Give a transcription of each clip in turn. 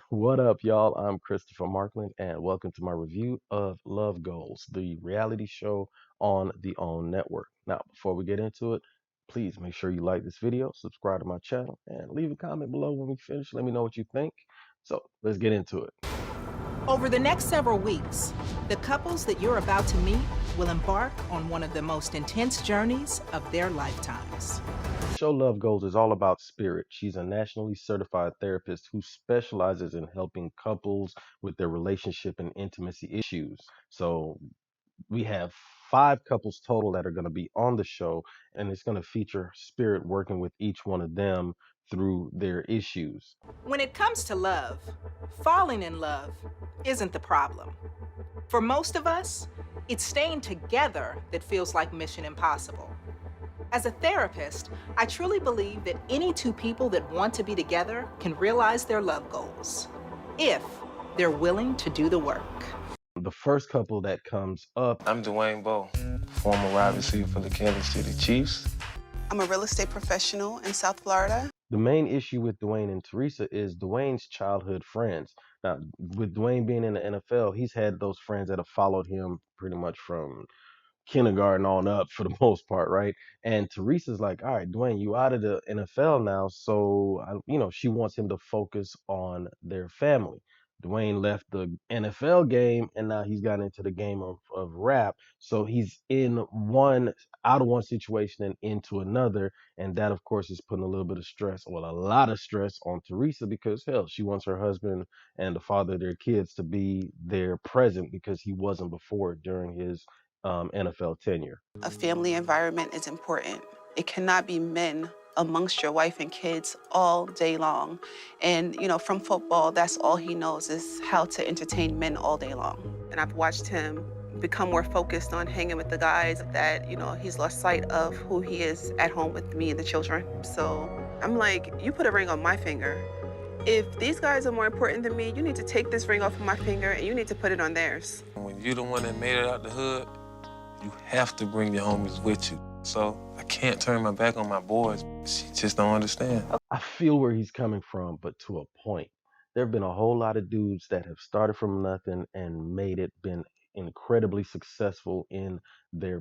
What up, y'all? I'm Christopher Markland, and welcome to my review of Love Goals, the reality show on the OWN network. Now, before we get into it, please make sure you like this video, subscribe to my channel, and leave a comment below when we finish. Let me know what you think. So, let's get into it. Over the next several weeks, the couples that you're about to meet will embark on one of the most intense journeys of their lifetimes. The show Love Goals is all about Spirit. She's a nationally certified therapist who specializes in helping couples with their relationship and intimacy issues. So, we have 5 couples total that are going to be on the show, and it's going to feature Spirit working with each one of them through their issues. When it comes to love, falling in love isn't the problem. For most of us, it's staying together that feels like mission impossible. As a therapist, I truly believe that any two people that want to be together can realize their love goals, if they're willing to do the work. The first couple that comes up, I'm Dwayne Bowe, former wide receiver for the Kansas City Chiefs. I'm a real estate professional in South Florida. the main issue with Dwayne and Teresa is Dwayne's childhood friends. Now, with Dwayne being in the NFL, he's had those friends that have followed him pretty much from kindergarten on up for the most part, right? And Teresa's like, all right, Dwayne, you out of the NFL now, so she wants him to focus on their family. Dwayne left the NFL game and now he's got into the game of rap. So he's in one out of one situation and into another. And that of course is putting a little bit of stress, well, a lot of stress on Teresa because hell, she wants her husband and the father of their kids to be there present because he wasn't before during his NFL tenure. A family environment is important. It cannot be men amongst your wife and kids all day long. And, from football, that's all he knows is how to entertain men all day long. And I've watched him become more focused on hanging with the guys that, he's lost sight of who he is at home with me and the children. So I'm like, you put a ring on my finger. If these guys are more important than me, you need to take this ring off of my finger and you need to put it on theirs. When you're the one that made it out the hood, you have to bring your homies with you. So I can't turn my back on my boys. She just don't understand. I feel where he's coming from, but to a point. There have been a whole lot of dudes that have started from nothing and made it, been incredibly successful in their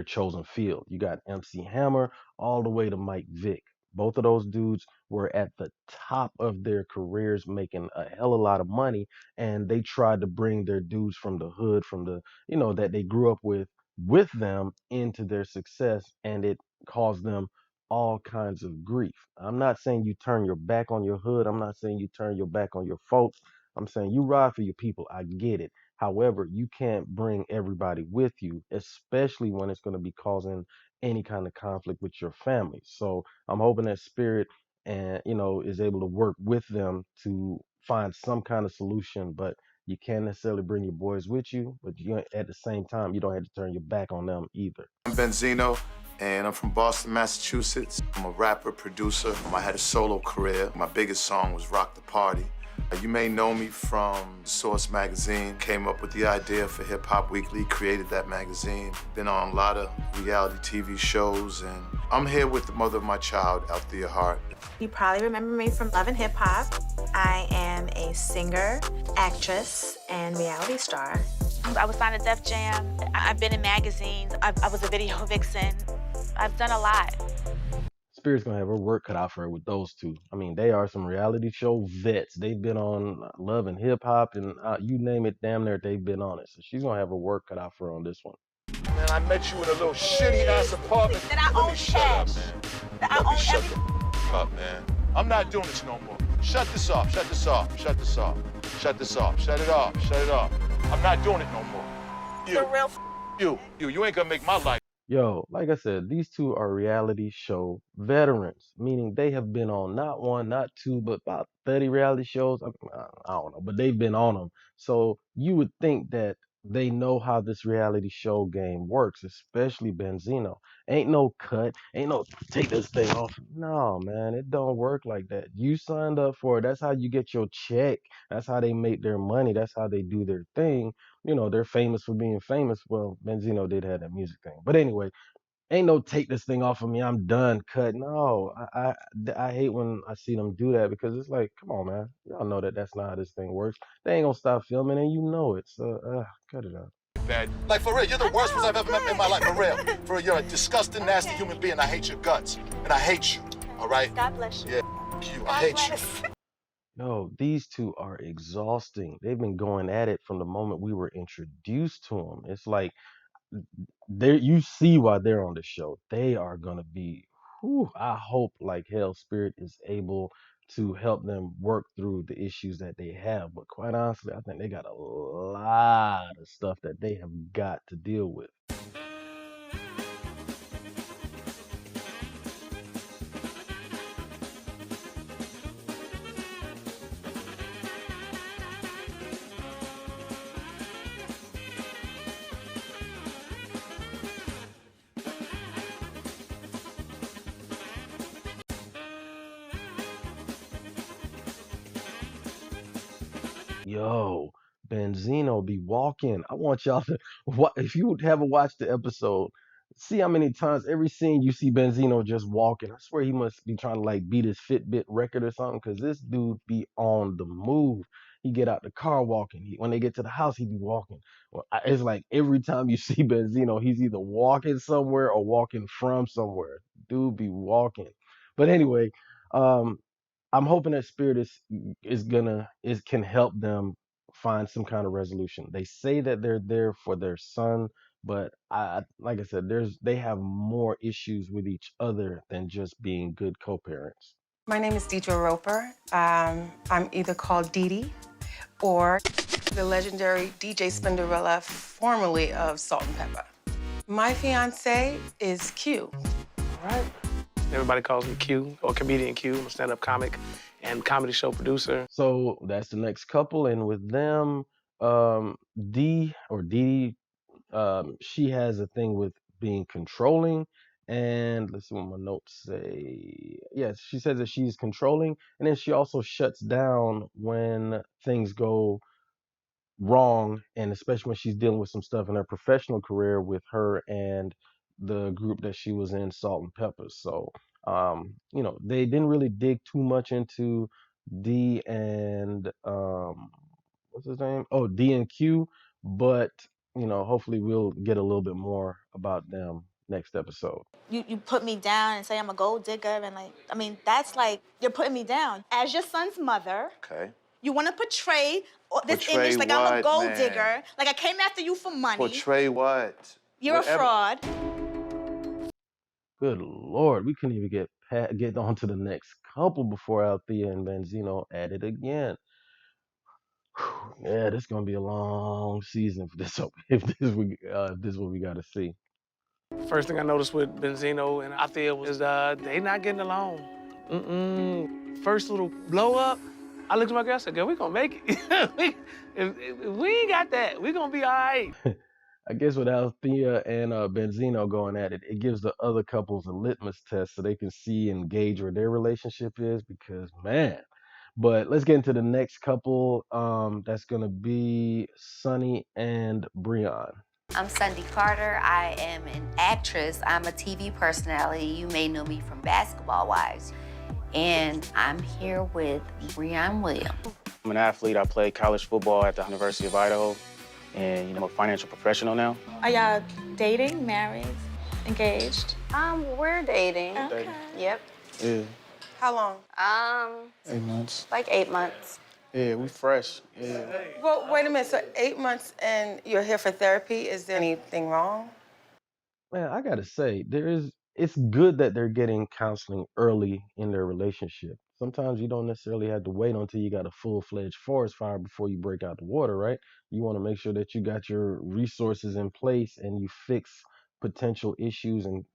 chosen field. You got MC Hammer all the way to Mike Vick. Both of those dudes were at the top of their careers, making a hell of a lot of money, and they tried to bring their dudes from the hood, from the that they grew up with them into their success, and it caused them all kinds of grief. I'm not saying you turn your back on your hood. I'm not saying you turn your back on your folks. I'm saying you ride for your people. I get it. However, you can't bring everybody with you, especially when it's going to be causing any kind of conflict with your family. So I'm hoping that Spirit and is able to work with them to find some kind of solution. But you can't necessarily bring your boys with you, but at the same time, you don't have to turn your back on them either. I'm Benzino, and I'm from Boston, Massachusetts. I'm a rapper, producer. I had a solo career. My biggest song was Rock the Party. You may know me from Source magazine. Came up with the idea for Hip Hop Weekly, created that magazine. Been on a lot of reality TV shows, and I'm here with the mother of my child, Althea Hart. You probably remember me from Love and Hip Hop. I am a singer, actress, and reality star. I was signed to Def Jam. I've been in magazines. I was a video vixen. I've done a lot. Spirit's gonna have her work cut out for her with those two. I mean, they are some reality show vets. They've been on Love and Hip Hop, and you name it, damn near they've been on it. So she's gonna have her work cut out for her on this one. Man, I met you in a little shitty-ass apartment. That I own cash. That I own Shut everything. the f up, man. I'm not doing this no more. Shut this off, shut this off, shut this off. Shut this off, shut it off, shut it off. I'm not doing it no more. The real You ain't gonna make my life. Yo, like I said, these two are reality show veterans, meaning they have been on not one, not two, but about 30 reality shows. I don't know, but they've been on them. So you would think that they know how this reality show game works, especially Benzino. Ain't no cut, ain't no take this thing off. No, man, it don't work like that. You signed up for it. That's how you get your check. That's how they make their money. That's how they do their thing. They're famous for being famous. Well, Benzino did have that music thing. But anyway, Ain't no take this thing off of me. I'm done. Cut. No, I hate when I see them do that because it's like, come on, man. Y'all know that that's not how this thing works. They ain't gonna stop filming, and you know it. So cut it out. Bad. Like, for real, you're the worst person I've ever met in my life, for real. For real, you're a disgusting, nasty human being. I hate your guts. And I hate you, all right? God bless you. Yeah, you. I hate you. No, these two are exhausting. They've been going at it from the moment we were introduced to them. It's like they you see why they're on the show. They are gonna be. Whew, I hope like hell, Spirit is able to help them work through the issues that they have. But quite honestly, I think they got a lot of stuff that they have got to deal with. Yo, Benzino be walking. I want y'all to what if you haven't watched the episode, see how many times every scene you see Benzino just walking. I swear he must be trying to like beat his Fitbit record or something, because this dude be on the move. He get out the car walking. When they get to the house, he be walking. Well, it's like every time you see Benzino, he's either walking somewhere or walking from somewhere. Dude be walking. But anyway, um, I'm hoping that Spirit is can help them find some kind of resolution. They say that they're there for their son, but like I said, they have more issues with each other than just being good co-parents. My name is Deidre Roper. I'm either called Dee Dee or the legendary DJ Spinderella, formerly of Salt and Pepper. My fiance is Q. All right. Everybody calls me Q, or Comedian Q. I'm a stand-up comic and comedy show producer. So that's the next couple, and with them, D or Dee, she has a thing with being controlling. And let's see what my notes say. Yes, she says that she's controlling, and then she also shuts down when things go wrong, and especially when she's dealing with some stuff in her professional career with her and the group that she was in, Salt and Peppers. So, they didn't really dig too much into D and what's his name? Oh, D and Q, but hopefully we'll get a little bit more about them next episode. You put me down and say I'm a gold digger and like, I mean, that's like, you're putting me down. As your son's mother, Okay. you want to portray this Portray image like I'm a what, gold man? digger, like I came after you for money. Portray what? You're Whatever. a fraud. Good Lord, we couldn't even get on to the next couple before Althea and Benzino at it again. Yeah, this gonna be a long season for this. If this is what we gotta see. First thing I noticed with Benzino and Althea was they not getting along. First little blow up, I looked at my girl, I said, girl, we gonna make it. if we ain't got that, we gonna be all right. I guess with Althea and Benzino going at it, it gives the other couples a litmus test so they can see and gauge where their relationship is. Because man, but let's get into the next couple. That's gonna be Sunny and Breon. I'm Sunday Carter. I am an actress. I'm a TV personality. You may know me from Basketball Wives. And I'm here with Breon Williams. I'm an athlete. I played college football at the University of Idaho. And, I'm a financial professional now. Are y'all dating, married, engaged? We're dating. Okay. Yep. Yeah, How long? 8 months. Like 8 months. Yeah, we fresh. Yeah. Well, wait a minute. So 8 months and you're here for therapy. Is there anything wrong? Man, I gotta say, it's good that they're getting counseling early in their relationship. Sometimes you don't necessarily have to wait until you got a full-fledged forest fire before you break out the water, right? You want to make sure that you got your resources in place and you fix potential issues. And,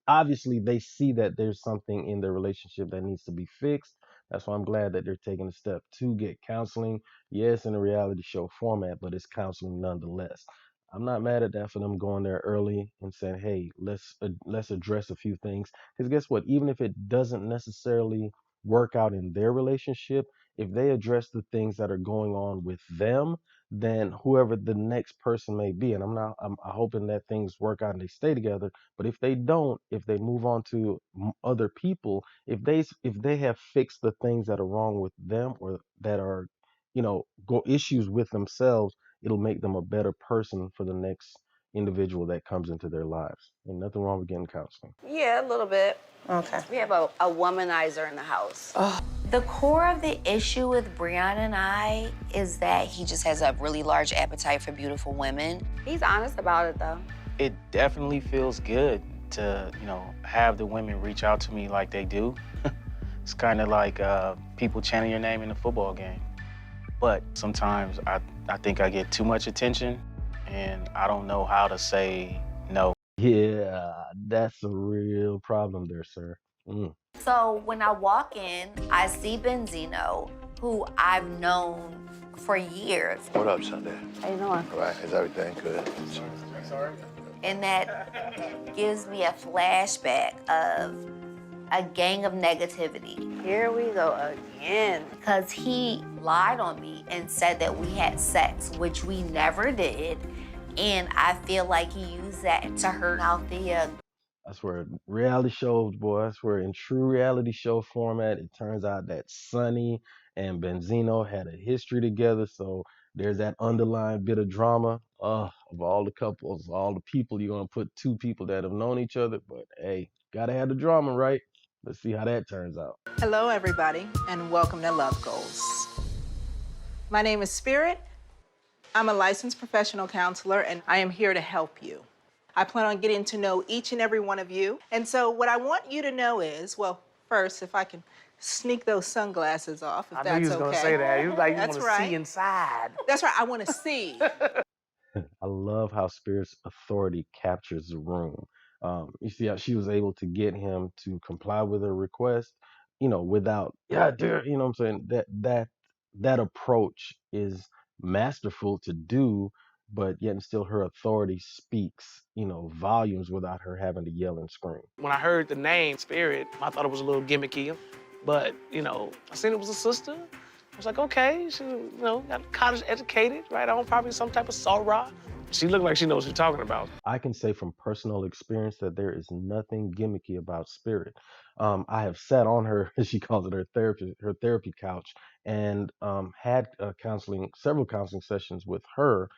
obviously they see that there's something in their relationship that needs to be fixed. That's why I'm glad that they're taking a step to get counseling. Yes, in a reality show format, but it's counseling nonetheless. I'm not mad at that for them going there early and saying, "Hey, let's address a few things." Because guess what? Even if it doesn't necessarily work out in their relationship, if they address the things that are going on with them, than whoever the next person may be. And I'm hoping that things work out and they stay together. But if they don't, if they move on to other people, if they have fixed the things that are wrong with them or that are, go issues with themselves, it'll make them a better person for the next individual that comes into their lives. And nothing wrong with getting counseling. Yeah, a little bit. Okay. We have a womanizer in the house. Oh, The core of the issue with Breon and I is that he just has a really large appetite for beautiful women. He's honest about it, though. It definitely feels good to, have the women reach out to me like they do. It's kind of like people chanting your name in a football game. But sometimes I think I get too much attention, and I don't know how to say no. Yeah, that's a real problem there, sir. So when I walk in, I see Benzino, who I've known for years. What up, Sunday? How you doing? All right, is everything good? And that gives me a flashback of a gang of negativity. Here we go again. Because he lied on me and said that we had sex, which we never did. And I feel like he used that to hurt Althea. I swear, reality shows, boy, I swear, in true reality show format, it turns out that Sonny and Benzino had a history together. So there's that underlying bit of drama. Of all the couples, all the people, you're going to put two people that have known each other. But hey, got to have the drama, right? Let's see how that turns out. Hello, everybody, and welcome to Love Goals. My name is Spirit. I'm a licensed professional counselor, and I am here to help you. I plan on getting to know each and every one of you. And so what I want you to know is, well, first, if I can sneak those sunglasses off, if I that's knew you was okay. gonna say that. You was like, you That's want to right. see inside. That's right, I want to see. I love how Spirit's authority captures the room. You see how she was able to get him to comply with her request, without, yeah, dear, you know what I'm saying? That approach is masterful to do, but yet and still her authority speaks, volumes without her having to yell and scream. When I heard the name Spirit, I thought it was a little gimmicky. But, I seen it was a sister. I was like, okay, she, got college educated, right on, probably some type of soror. She looked like she knows what she's talking about. I can say from personal experience that there is nothing gimmicky about Spirit. I have sat on her, as she calls it, her therapy couch, and had several counseling sessions with her,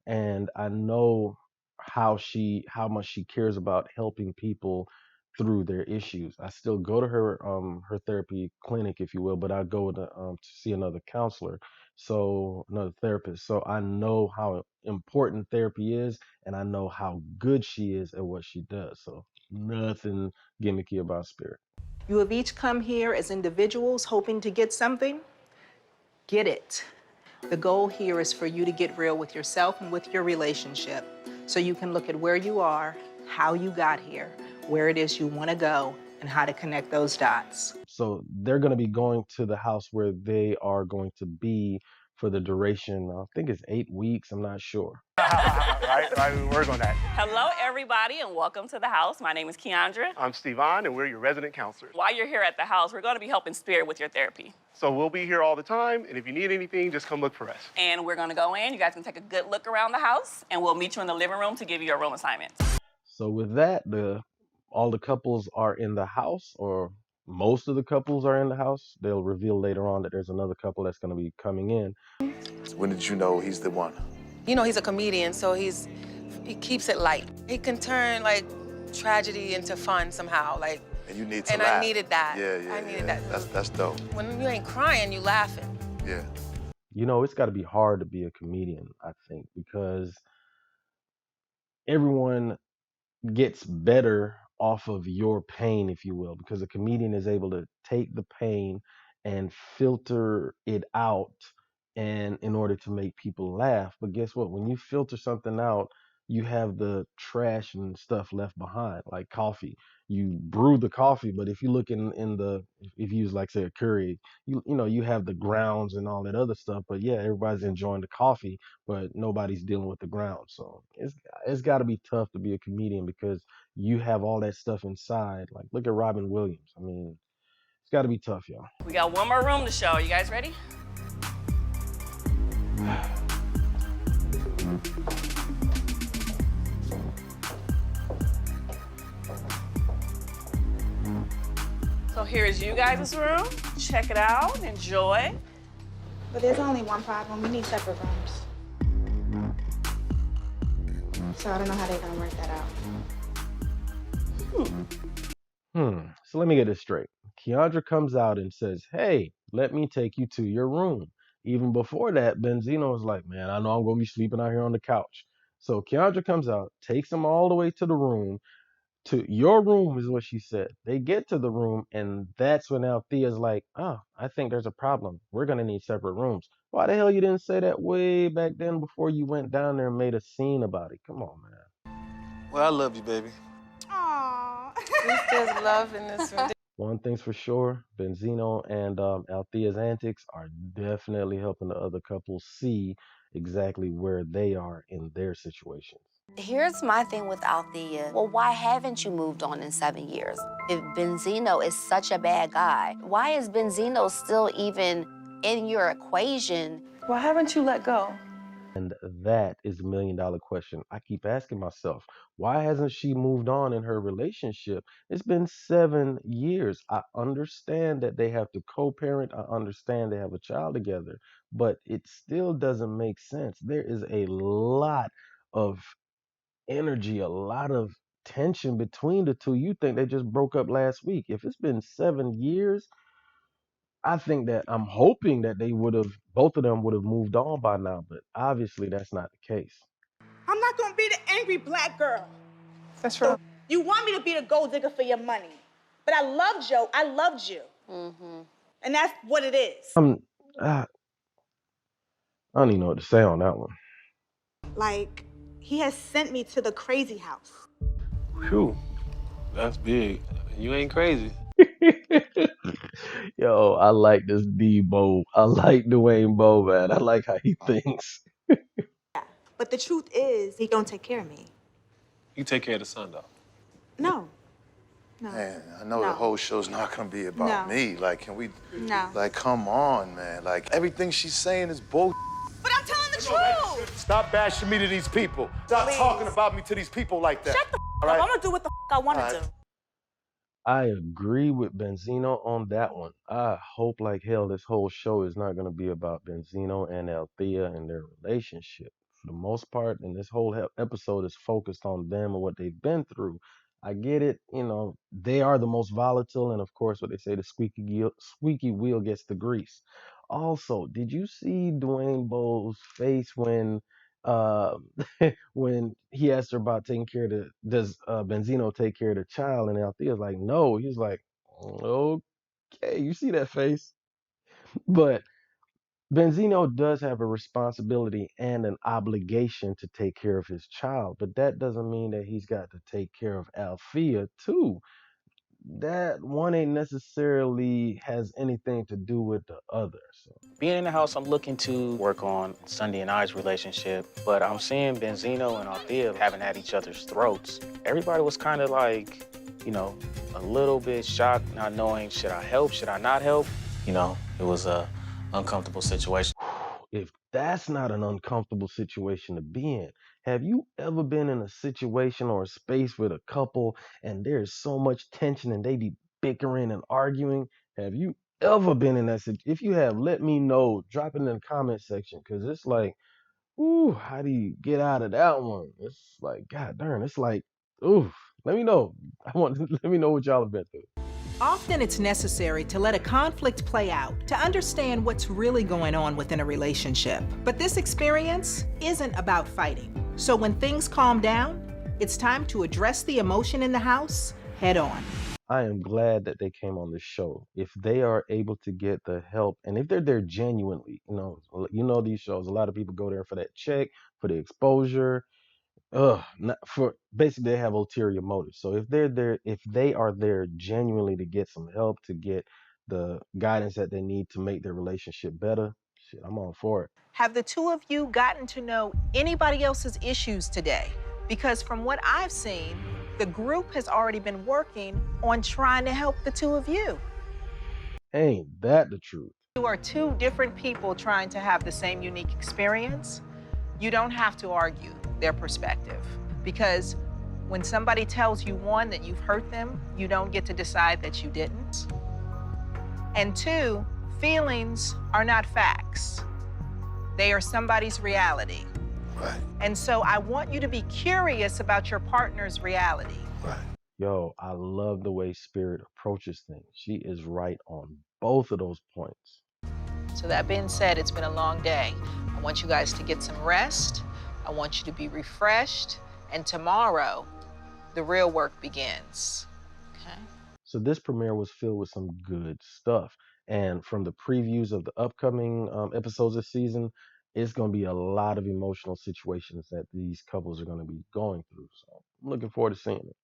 and I know how much she cares about helping people through their issues. I still go to her therapy clinic, if you will, but I go to see another counselor, so another therapist. So I know how important therapy is, and I know how good she is at what she does. So nothing gimmicky about Spirit. You have each come here as individuals hoping to get something. Get it. The goal here is for you to get real with yourself and with your relationship so you can look at where you are, how you got here, where it is you want to go, and how to connect those dots. So they're going to be going to the house where they are going to be for the duration. I think it's 8 weeks. I'm not sure. Right, we work on that. Hello, everybody, and welcome to the house. My name is Keandra. I'm Stevan, and we're your resident counselors. While you're here at the house, we're going to be helping Spirit with your therapy. So we'll be here all the time, and if you need anything, just come look for us. And we're going to go in. You guys can take a good look around the house, and we'll meet you in the living room to give you your room assignments. So with that, all the couples are in the house, or most of the couples are in the house. They'll reveal later on that there's another couple that's going to be coming in. When did you know he's the one? he's a comedian, so he keeps it light. He can turn like tragedy into fun somehow, like. And you need to and laugh. I needed that. Yeah, I needed that. That's dope. When you ain't crying, you laughing. Yeah. It's got to be hard to be a comedian, I think, because everyone gets better off of your pain, if you will, because a comedian is able to take the pain and filter it out, and in order to make people laugh. But guess what? When you filter something out, you have the trash and stuff left behind, like coffee. You brew the coffee, but if you look if you use, like, say, a Keurig, you have the grounds and all that other stuff. But yeah, everybody's enjoying the coffee, but nobody's dealing with the grounds. So it's got to be tough to be a comedian because you have all that stuff inside. Like, look at Robin Williams. I mean, it's got to be tough, y'all. We got one more room to show. You guys ready? So here is you guys' room. Check it out, enjoy. But there's only one problem. We need separate rooms. So I don't know how they're gonna work that out. So let me get this straight. Keandra comes out and says, "Hey, let me take you to your room." Even before that, Benzino was like, "Man, I know I'm gonna be sleeping out here on the couch." So Keandra comes out, takes him all the way to the room. To your room is what she said. They get to the room, and that's when Althea's like, "Oh, I think there's a problem. We're gonna need separate rooms." Why the hell you didn't say that way back then before you went down there and made a scene about it? Come on, man. Well, I love you, baby. Aww. There's love in this room. One thing's for sure, Benzino and Althea's antics are definitely helping the other couples see exactly where they are in their situations. Here's my thing with Althea. Well, why haven't you moved on in 7 years? If Benzino is such a bad guy, why is Benzino still even in your equation? Why haven't you let go? And that is a $1,000,000 question. I keep asking myself, why hasn't she moved on in her relationship? It's been 7 years. I understand that they have to co-parent. I understand they have a child together, but it still doesn't make sense. There is a lot of energy, a lot of tension between the two. You think they just broke up last week. If it's been 7 years, I think that I'm hoping that both of them would have moved on by now, but obviously that's not the case. I'm not gonna be the angry black girl. That's right. You want me to be the gold digger for your money. But I loved Joe. I loved you. And that's what it is. I don't even know what to say on that one. Like, he has sent me to the crazy house. Phew, that's big. You ain't crazy. Yo, I like this Debo. I like Dwayne Bowe, man. I like how he thinks. But the truth is, he gonna take care of me. You take care of the son, though. No. No. Man, I know No. the whole show's not gonna be about No. me. Like, can we? No. Like, come on, man. Like, everything she's saying is bull. But I'm telling the truth. Stop bashing me to these people. Stop Please. talking about me to these people like that. Shut the all up. right? I'm gonna do what the I wanna do. I agree with Benzino on that one. I hope like hell this whole show is not going to be about Benzino and Althea and their relationship. For the most part, and this whole episode is focused on them and what they've been through. I get it, they are the most volatile, and of course, what they say, the squeaky wheel gets the grease. Also, did you see Dwayne Bowe's face when uh when he asked her about taking care of does Benzino take care of the child? And Althea's like, no. He's like, okay, you see that face? But Benzino does have a responsibility and an obligation to take care of his child, but that doesn't mean that he's got to take care of Althea too. That one ain't necessarily has anything to do with the other. So Being in the house, I'm looking to work on Sunday and I's relationship, but I'm seeing Benzino and Althea having at each other's throats. Everybody was kind of like, a little bit shocked, not knowing, should I help, should I not help? It was a uncomfortable situation. if that's not an uncomfortable situation to be in, have you ever been in a situation or a space with a couple and there's so much tension and they be bickering and arguing? Have you ever been in that situation? If you have, let me know. Drop it in the comment section, because it's like, ooh, how do you get out of that one? It's like, god darn, it's like, ooh, let me know. Let me know what y'all have been through. Often it's necessary to let a conflict play out to understand what's really going on within a relationship. But this experience isn't about fighting. So when things calm down, it's time to address the emotion in the house head on. I am glad that they came on the show. If they are able to get the help, and if they're there genuinely, these shows, a lot of people go there for that check, for the exposure. Not for basically they have ulterior motives. So if they're there, if they are there genuinely to get some help, to get the guidance that they need to make their relationship better, shit, I'm all for it. Have the two of you gotten to know anybody else's issues today? Because from what I've seen, the group has already been working on trying to help the two of you. Ain't that the truth? You are two different people trying to have the same unique experience. You don't have to argue their perspective because when somebody tells you, one, that you've hurt them, you don't get to decide that you didn't. And two, feelings are not facts. They are somebody's reality. Right. And so I want you to be curious about your partner's reality. Right. Yo, I love the way Spirit approaches things. She is right on both of those points. So that being said, it's been a long day. I want you guys to get some rest. I want you to be refreshed. And tomorrow, the real work begins. Okay? So this premiere was filled with some good stuff. And from the previews of the upcoming episodes this season, it's going to be a lot of emotional situations that these couples are going to be going through. So I'm looking forward to seeing it.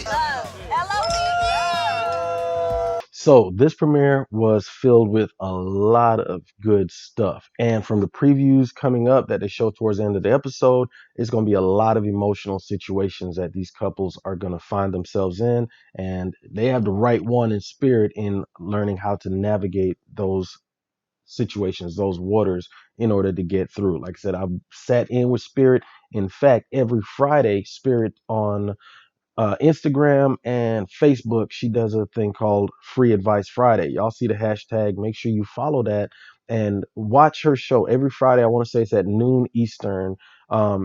So this premiere was filled with a lot of good stuff. And from the previews coming up that they show towards the end of the episode, it's going to be a lot of emotional situations that these couples are going to find themselves in. And they have the right one in Spirit in learning how to navigate those situations, those waters in order to get through. Like I said, I've sat in with Spirit. In fact, every Friday, Spirit on Instagram and Facebook, she does a thing called Free Advice Friday. Y'all see the hashtag. Make sure you follow that and watch her show every Friday. I want to say it's at noon Eastern.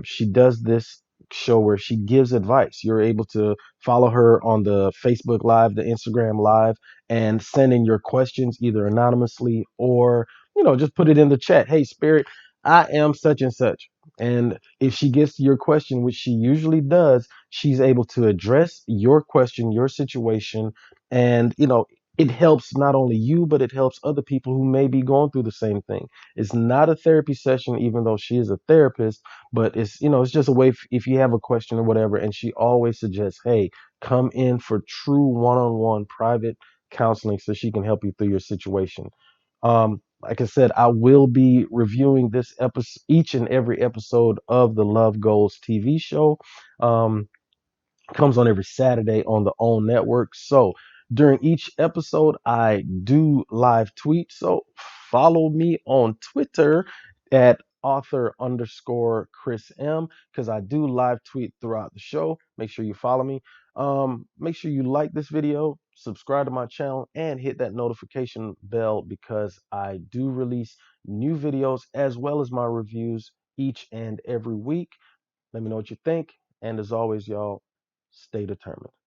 She does this show where she gives advice. You're able to follow her on the Facebook Live, the Instagram Live, and send in your questions either anonymously or, just put it in the chat. Hey, Spirit, I am such and such. And if she gets to your question, which she usually does, she's able to address your question, your situation, and it helps not only you, but it helps other people who may be going through the same thing. It's not a therapy session, even though she is a therapist, but it's just a way if you have a question or whatever. And she always suggests, hey, come in for true one-on-one private counseling so she can help you through your situation. Like I said, I will be reviewing this episode, each and every episode of the Love Goals TV show. Um, Comes on every Saturday on the OWN network. So during each episode, I do live tweet. So follow me on Twitter at author_Chris M because I do live tweet throughout the show. Make sure you follow me. Make sure you like this video, subscribe to my channel, and hit that notification bell because I do release new videos as well as my reviews each and every week. Let me know what you think. And as always, y'all, stay determined.